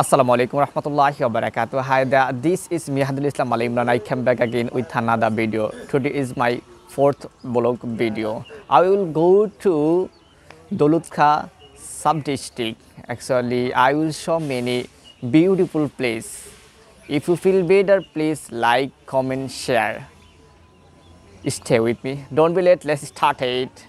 Assalamu alaikum warahmatullahi wabarakatuh. Hi there, this is Mihadul Islam Al Imran. I came back again with another video. Today is my fourth vlog video. I will go to Dolutska sub-district. Actually, I will show many beautiful places. If you feel better, please like, comment, share. Stay with me. Don't be late. Let's start it.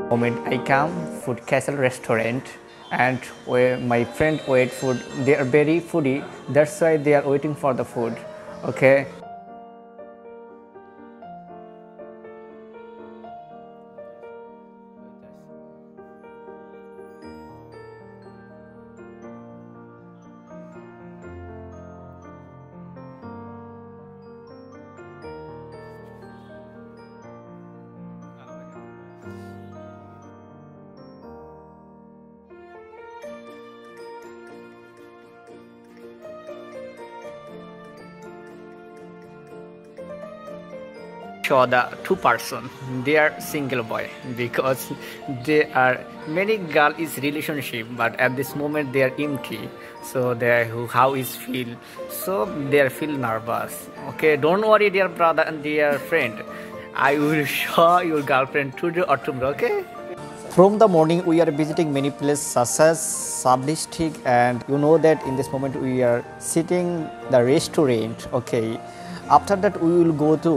Moment I come Food Castle restaurant, and where my friend wait food. They are very foodie. That's why they are waiting for the food. Okay. Show the two person, they are single boy, because they are many girl is relationship, but at this moment they are empty, so they how is feel, so they are feel nervous. Okay, don't worry dear brother and dear friend, I will show your girlfriend today or tomorrow. Okay, from the morning we are visiting many places such as sub-district, and you know that in this moment we are sitting the restaurant. Okay, after that we will go to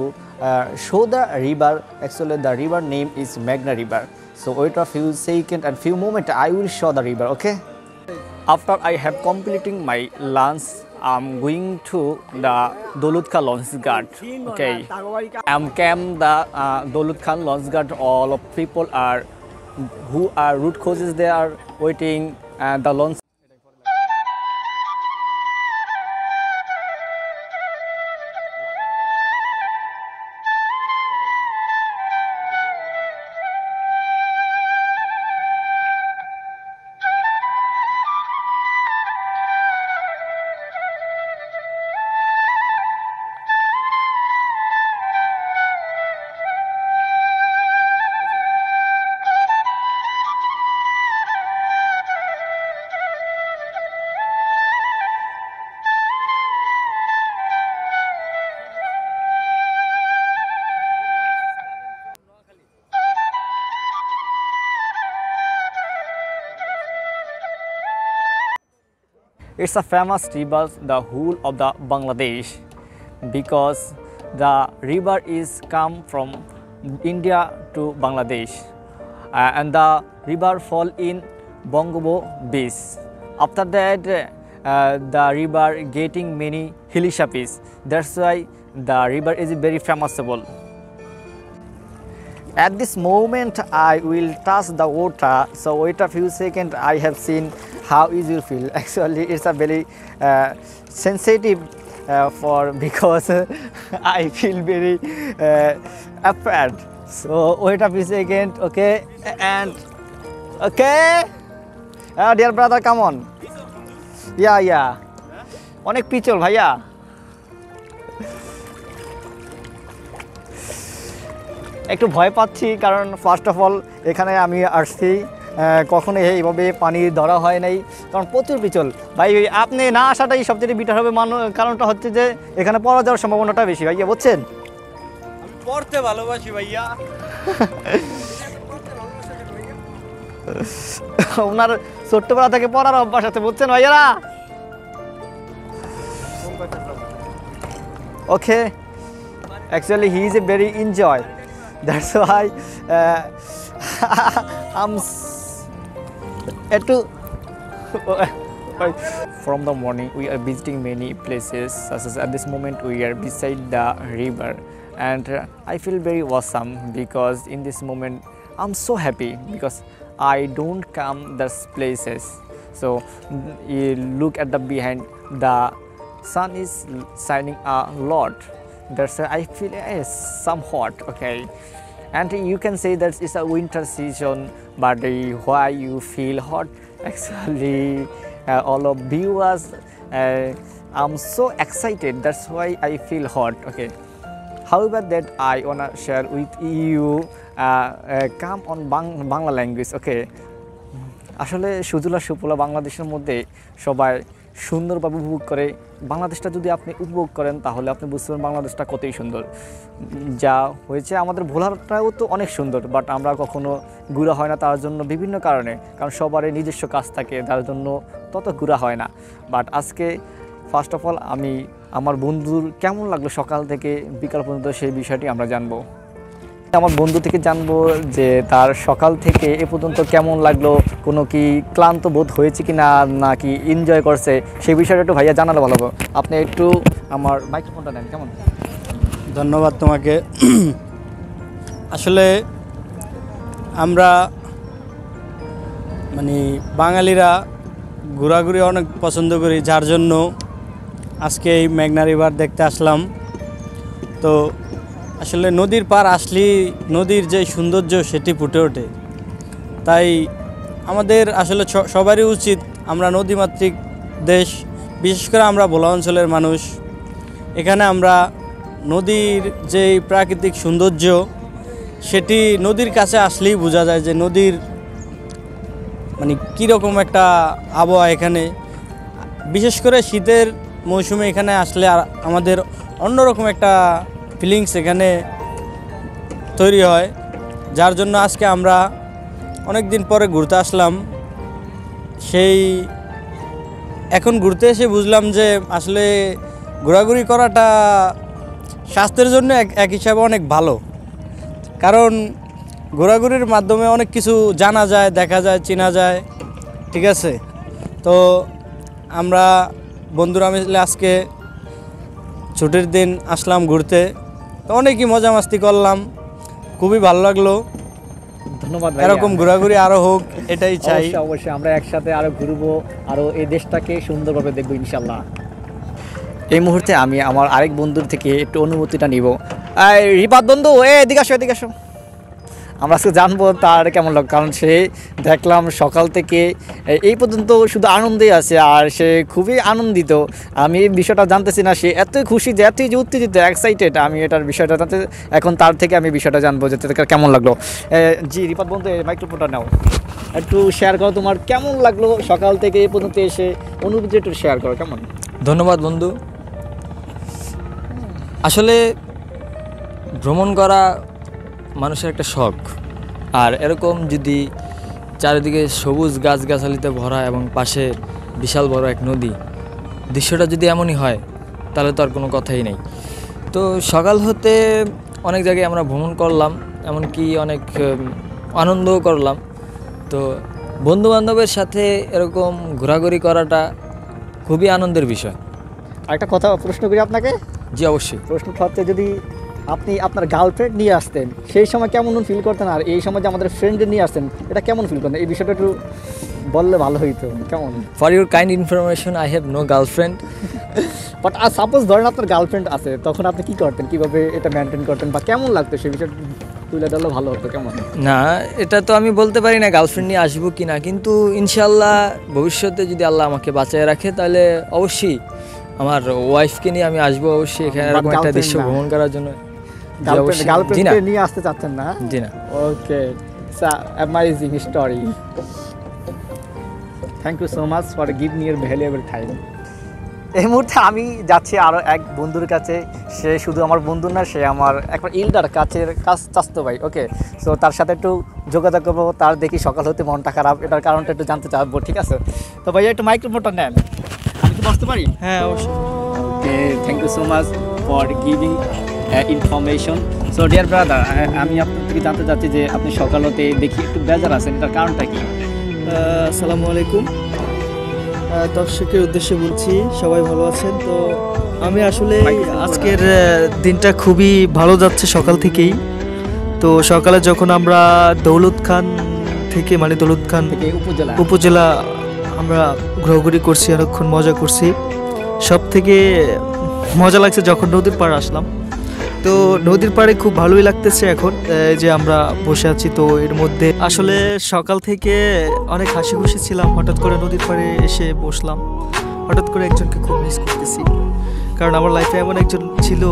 show the river. Actually the river name is Meghna river, so wait a few seconds and few moments I will show the river. Okay, after I have completing my lunch, I'm going to the Daulat Khan Launch Guard. Okay, I'm came the Daulat Khan Launch Guard. All of people are who are route coaches, they are waiting the launch. It's a famous river, the whole of the Bangladesh, because the river is come from India to Bangladesh, and the river fall in Bongobo Beach. After that, the river getting many hilly shapes. That's why the river is very famousable. At this moment, I will touch the water. So wait a few seconds. I have seen how is you feel. Actually, it's a very sensitive for because I feel very afraid. So wait a few seconds. Okay, and okay, dear brother, come on. Yeah. অনেক পিছল ভাইয়া। একটু ভয় পাচ্ছি, কারণ first of all এখানে আমি আসছি কখনো এইভাবে পানি ধরা হয় নাই, কারণ প্রচুর পিছল। ভাই আপনি না আসাটাই সবচেয়ে বেটার হবে, কারণটা হচ্ছে যে এখানে পড়া যাওয়ার সম্ভাবনাটা বেশি ভাইয়া, বুঝছেন? আমি পড়তে ভালোবাসি ভাইয়া। ওনার ছোট্টবেলা থেকে পড়ার অভ্যাস আছে, বুঝছেন ভাইয়ারা? Okay, actually he is a very enjoy. That's why I'm from the morning we are visiting many places, such as at this moment we are beside the river, and I feel very awesome because in this moment I'm so happy because I don't come these places. So you look at the behind, the sun is shining a lot. That's why I feel some hot. Okay, and you can say that it's a winter season, but why you feel hot? Actually, all of viewers, I'm so excited. That's why I feel hot. Okay, however that I wanna share with you come on Bangla language. Okay, আসলে সুজলা সুফলা বাংলাদেশের মধ্যে সবাই সুন্দরভাবে উপভোগ করে। বাংলাদেশটা যদি আপনি উপভোগ করেন তাহলে আপনি বুঝতে পারবেন বাংলাদেশটা কতই সুন্দর। যা হয়েছে আমাদের ভোলাটাও তো অনেক সুন্দর, বাট আমরা কখনো ঘোরা হয় না, তার জন্য বিভিন্ন কারণে, কারণ সবারই নিজস্ব কাজ থাকে, তার জন্য তত ঘোরা হয় না। বাট আজকে ফার্স্ট অফ অল আমি আমার বন্ধুর কেমন লাগলো সকাল থেকে বিকাল পর্যন্ত সেই বিষয়টি আমরা জানবো। আমার বন্ধু থেকে জানবো যে তার সকাল থেকে এ পর্যন্ত কেমন লাগলো, কোনো কি ক্লান্ত বোধ হয়েছে কি না, নাকি এনজয় করছে, সেই বিষয়টা একটু ভাইয়া জানালে ভালো হবে। আপনি একটু আমার মাইক্রোফোনটা নেন কেমন। ধন্যবাদ তোমাকে। আসলে আমরা মানে বাঙালিরা ঘোরাঘুরি অনেক পছন্দ করি, যার জন্য আজকে এই মেঘনা রিভার দেখতে আসলাম। তো আসলে নদীর পার আসলেই নদীর যে সৌন্দর্য সেটি ফুটে ওঠে। তাই আমাদের আসলে সবারই উচিত, আমরা নদীমাতৃক দেশ, বিশেষ করে আমরা ভোলা অঞ্চলের মানুষ, এখানে আমরা নদীর যে প্রাকৃতিক সৌন্দর্য সেটি নদীর কাছে আসলেই বোঝা যায় যে নদীর মানে কীরকম একটা আবহাওয়া এখানে। বিশেষ করে শীতের মৌসুমে এখানে আসলে আমাদের অন্যরকম একটা ফিলিংস এখানে তৈরি হয়, যার জন্য আজকে আমরা অনেক দিন পরে ঘুরতে আসলাম। সেই এখন ঘুরতে এসে বুঝলাম যে আসলে ঘোরাঘুরি করাটা স্বাস্থ্যের জন্য এক হিসাবে অনেক ভালো, কারণ ঘোরাঘুরির মাধ্যমে অনেক কিছু জানা যায়, দেখা যায়, চেনা যায়। ঠিক আছে, তো আমরা বন্ধুরা মিলে আজকে ছুটির দিন আসলাম ঘুরতে, তো অনেকই মজা মাস্তি করলাম, খুবই ভালো লাগলো। ধন্যবাদ। এরকম ঘোরাঘুরি আরও হোক, এটাই চাই। অবশ্যই আমরা একসাথে আরও ঘুরবো, আরও এই দেশটাকে সুন্দরভাবে দেখবো ইনশাল্লাহ। এই মুহূর্তে আমি আমার আরেক বন্ধুর থেকে একটু অনুমতিটা নিব। রিপাত বন্ধু, এদিকে আসো, এদিকে আসো। আমরা আজকে জানবো তার কেমন লাগে, কারণ সে দেখলাম সকাল থেকে এই পর্যন্ত শুধু আনন্দেই আছে, আর সে খুবই আনন্দিত। আমি এই বিষয়টা জানতেছি না, সে এতই খুশি, যে এতই যে উত্তেজিত, এক্সাইটেড, আমি এটার বিষয়টা জানতে, এখন তার থেকে আমি বিষয়টা জানবো যে তাদের কেমন লাগলো। জি রিপাত বন্ধু, মাইক্রোফোনটা নাও, একটু শেয়ার করো তোমার কেমন লাগলো সকাল থেকে এই পর্যন্ত এসে, অনুভূতি একটু শেয়ার করো কেমন। ধন্যবাদ বন্ধু। আসলে ভ্রমণ করা মানুষের একটা শখ, আর এরকম যদি চারিদিকে সবুজ গাছগাছালিতে ভরা এবং পাশে বিশাল বড় এক নদী, দৃশ্যটা যদি এমনই হয় তাহলে তো আর কোনো কথাই নেই। তো সকাল হতে অনেক জায়গায় আমরা ভ্রমণ করলাম, এমনকি অনেক আনন্দও করলাম। তো বন্ধুবান্ধবের সাথে এরকম ঘোরাঘুরি করাটা খুবই আনন্দের বিষয়। আরেকটা কথা প্রশ্ন করি আপনাকে। জি অবশ্যই। প্রশ্নটা হচ্ছে, যদি আপনি আপনার গার্লফ্রেন্ড নিয়ে আসতেন সেই সময় কেমন ফিল করতেন, আর এই সময় যে আমাদের ফ্রেন্ডে নিয়ে আসতেন এটা কেমন ফিল করতেন, এই বিষয়টা একটু বললে ভালো হইতো কেমন। For your kind information, I have no girlfriend. But suppose ধরেন আপনার গার্লফ্রেন্ড আছে, তখন আপনি কি করতেন, কিভাবে এটা মেনটেন করতেন, বা কেমন লাগতো সেই বিষয়টা তুলে ধরলে ভালো হতো কেমন। না, এটা তো আমি বলতে পারি না গার্লফ্রেন্ড নিয়ে আসবো কি না, কিন্তু ইনশাল্লাহ ভবিষ্যতে যদি আল্লাহ আমাকে বাঁচায় রাখে তাহলে অবশ্যই আমার ওয়াইফকে নিয়ে আমি আসবো অবশ্যই এখানে এরকম একটা দৃশ্য ভ্রমণ করার জন্য। গার্লফ্রেন্ডকে নিয়ে আসতে চাচ্ছেন না? জি না। Okay, amazing story. Thank you so much for give me your valuable time. এই মুহূর্তে আমি যাচ্ছি আরও এক বন্ধুর কাছে। সে শুধু আমার বন্ধু না, সে আমার একবার ইল্ডার কাছের চাচতো ভাই। ওকে, সো তার সাথে একটু যোগাযোগ করবো। তার দেখি সকাল হতে মনটা খারাপ, এটার কারণটা একটু জানতে চাবো। ঠিক আছে, তো ভাইয়া একটু মাইক্রোফোনটা নেন, আমি কি বসতে পারি? হ্যাঁ অবশ্যই। Okay, thank you so much for giving information. So dear brother, আমি আপনার থেকে জানতে চাচ্ছি যে আপনি সকাল হতে দেখি একটু বেজার আছেন, এটার কারণটা কি? আসসালামু আলাইকুম। দর্শকের উদ্দেশ্যে বলছি, সবাই ভালো আছেন? তো আমি আসলে আজকের দিনটা খুবই ভালো যাচ্ছে সকাল থেকেই। তো সকালে যখন আমরা দৌলত খান থেকে, মানে দৌলত খান থেকে উপজেলা আমরা ঘোরাঘুরি করছি, অনেকক্ষণ মজা করছি। সব থেকে মজা লাগছে যখন নদীর পাড়ে আসলাম। তো নদীর পাড়ে খুব ভালোই লাগতেছে এখন যে আমরা বসে আছি। তো এর মধ্যে আসলে সকাল থেকে অনেক হাসি খুশি ছিলাম, হঠাৎ করে নদীর পাড়ে এসে বসলাম। হঠাৎ করে একজনকে খুব মিস করতেছি, কারণ আমার লাইফে এমন একজন ছিল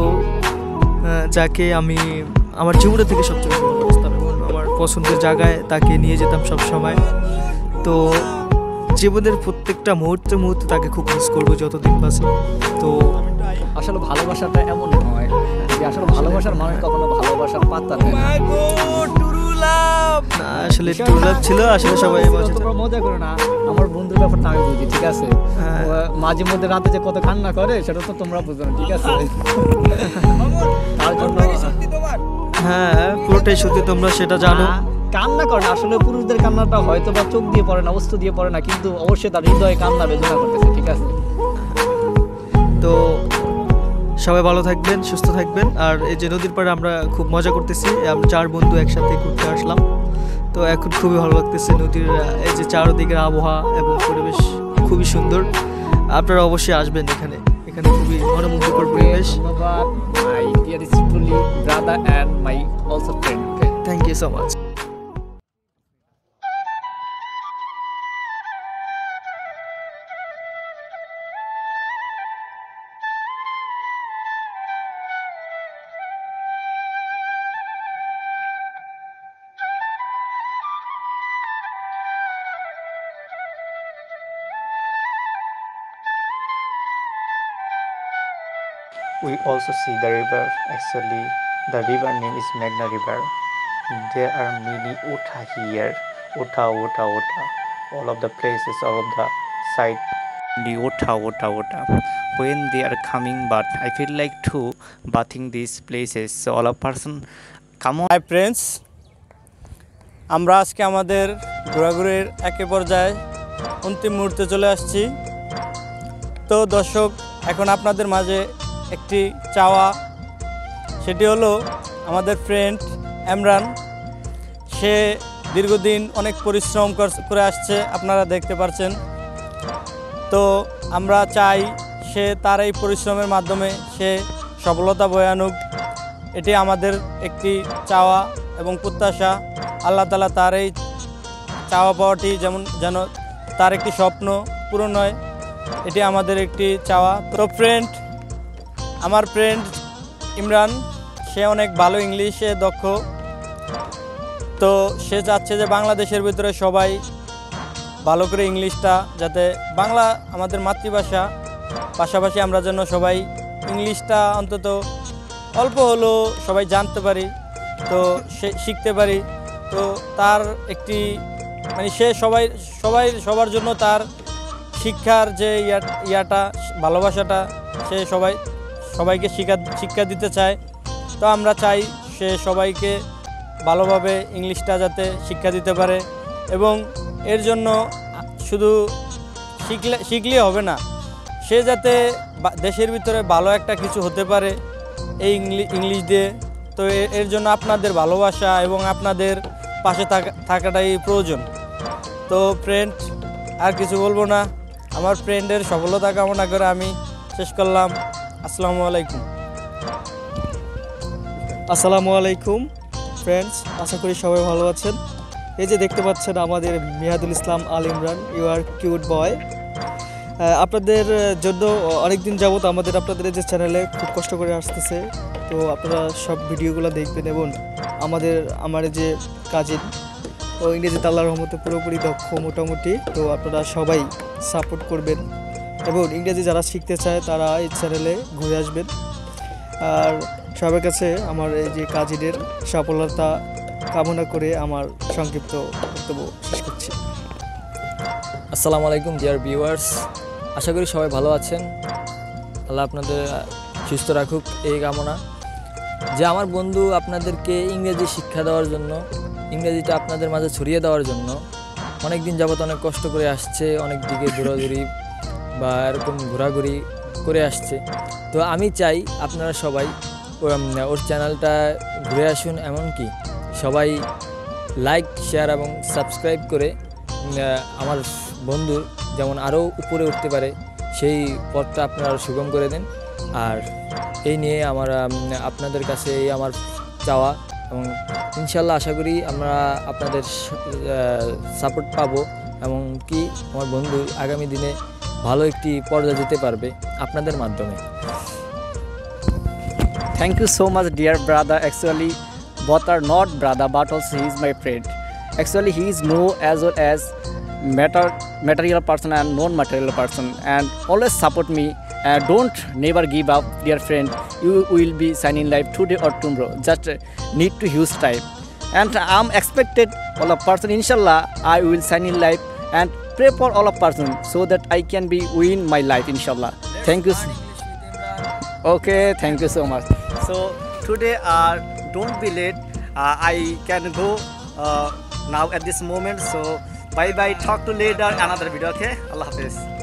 যাকে আমি আমার জীবনের থেকে সবচেয়ে ভালোবাসতাম এবং আমার পছন্দের জায়গায় তাকে নিয়ে যেতাম সব সময়। তো জীবনের প্রত্যেকটা মুহূর্তে মুহূর্তে তাকে খুব মিস করবো যতদিন বাঁচি। তো আসলে ভালোবাসাটা এমন হয় যে আসলে ভালোবাসার মানুষ কখনো ভালোবাসার পাত্তা দেয় না। না, আসলে টু লাভ ছিল, আসলে সবাই তোমরা মজা করো না, আমার বন্ধুর ব্যাপারটা আমি বুঝি। ঠিক আছে, মাঝে মধ্যে রাতে যে কত কান্না করে সেটা তো তোমরা বুঝো না। ঠিক আছে, তার জন্য হ্যাঁ পুরোটাই সত্যি, তোমরা সেটা জানো। কান্না করে না, আসলে পুরুষদের কান্নাটা হয়তো বা চোখ দিয়ে পড়ে না, অস্ত্র দিয়ে পড়ে না, কিন্তু অবশ্যই তার হৃদয়ে কান্না বেদনা করতেছে, ঠিক আছে? তো সবাই ভালো থাকবেন, সুস্থ থাকবেন। আর এই যে নদীর পাড়ে আমরা খুব মজা করতেছি, আমরা 4 বন্ধু একসাথে ঘুরতে আসলাম। তো এখন খুবই ভালো লাগতেছে, নদীর এই যে চারদিকের আবহাওয়া এবং পরিবেশ খুবই সুন্দর। আপনারা অবশ্যই আসবেন এখানে, এখানে খুবই মনোমুগ্ধকর পরিবেশ। ধন্যবাদ my dear student brother and my also friend. Thank you so much. We also see the river. Actually, the river name is Meghna River. There are many Ota here. Ota. All of the places, all of the site. The Ota. When they are coming, but I feel like to bathing these places. So all of person, come on. Hi friends, আমরা আজকে আমাদের ঘোরাঘুরির একে পর্যায়ে অন্তিম মুহূর্তে চলে আসছি। তো দর্শক, এখন আপনাদের মাঝে একটি চাওয়া, সেটি হলো আমাদের ফ্রেন্ড এমরান। সে দীর্ঘদিন অনেক পরিশ্রম করে আসছে, আপনারা দেখতে পাচ্ছেন। তো আমরা চাই সে তার এই পরিশ্রমের মাধ্যমে সে সফলতা বয়ে আনুক, এটি আমাদের একটি চাওয়া এবং প্রত্যাশা। আল্লাহ তাআলা তার এই চাওয়া পাওয়াটি যেন তার একটি স্বপ্ন পূরণ হয়, এটি আমাদের একটি চাওয়া। তো আমার ফ্রেন্ড ইমরান, সে অনেক ভালো ইংলিশে দক্ষ। তো সে চাচ্ছে যে বাংলাদেশের ভিতরে সবাই ভালো করে ইংলিশটা, যাতে বাংলা আমাদের মাতৃভাষা, পাশাপাশি আমরা যেন সবাই ইংলিশটা অন্তত অল্প হলেও সবাই জানতে পারি, তো সে শিখতে পারি। তো তার একটি সে সবার জন্য তার শিক্ষার যে ইয়াটা, ভালোবাসাটা, সে সবাইকে শিক্ষা দিতে চায়। তো আমরা চাই সে সবাইকে ভালোভাবে ইংলিশটা যাতে শিক্ষা দিতে পারে, এবং এর জন্য শুধু শিখলেই হবে না, সে যাতে দেশের ভিতরে ভালো একটা কিছু হতে পারে এই ইংলিশ দিয়ে। তো এর জন্য আপনাদের ভালোবাসা এবং আপনাদের পাশে থাকাটাই প্রয়োজন। তো ফ্রেন্ড, আর কিছু বলবো না, আমার ফ্রেন্ডের সফলতা কামনা করে আমি শেষ করলাম। আসসালামু আলাইকুম। আসসালামু আলাইকুম ফ্রেন্ডস, আশা করি সবাই ভালো আছেন। এই যে দেখতে পাচ্ছেন আমাদের Mihadul Islam Al Imran, you are cute boy. আপনাদের জন্য অনেকদিন যাবত আপনাদের যে চ্যানেলে খুব কষ্ট করে আসতেছে। তো আপনারা সব ভিডিওগুলো দেখবেন, এবং আমার যে কাজিন, ও ইংরেজিতে আল্লাহর রহমতে পুরোপুরি দক্ষ মোটামুটি। তো আপনারা সবাই সাপোর্ট করবেন, এবং ইংরেজি যারা শিখতে চায় তারা এই চ্যানেলে ঘুরে আসবেন। আর সবার কাছে আমার এই যে কাজিনের সফলতা কামনা করে আমার সংক্ষিপ্ত বক্তব্য শেষ করছি। আসসালামু আলাইকুম ডিয়ার ভিউয়ার্স, আশা করি সবাই ভালো আছেন। আল্লাহ আপনাদের সুস্থ রাখুক এই কামনা। যে আমার বন্ধু আপনাদেরকে ইংরেজি শিক্ষা দেওয়ার জন্য, ইংরেজিটা আপনাদের মাঝে ছড়িয়ে দেওয়ার জন্য অনেক দিন যাবত অনেক কষ্ট করে আসছে, অনেক দিকে দৌড়াদৌড়ি বা এরকম ঘোরাঘুরি করে আসছে। তো আমি চাই আপনারা সবাই ওর চ্যানেলটা ঘুরে আসুন, এমনকি সবাই লাইক, শেয়ার এবং সাবস্ক্রাইব করে আমার বন্ধুর যেমন আরও উপরে উঠতে পারে সেই পথটা আপনারা সুগম করে দেন। আর এই নিয়ে আপনাদের কাছে এই আমার চাওয়া, এবং ইনশাল্লাহ আশা করি আমরা আপনাদের সাপোর্ট পাবো, এবং কি আমার বন্ধু আগামী দিনে ভালো একটি পর্যায়ে যেতে পারবে আপনাদের মাধ্যমে। Thank you so much, dear brother. Actually, both are not brother, but also he is my friend. Actually, he is know as well as material person and non-material person, and always support me. Don't never give up, dear friend. You will be signing live today or tomorrow. Just need to use time. And I'm expected all of person. Inshallah, I will sign in live and pray for all of person so that I can be win my life. Inshallah. Thank you. Okay, thank you so much. So today our don't be late. I can go now at this moment. So bye bye. Talk to later another video. Okay. Allah Hafiz.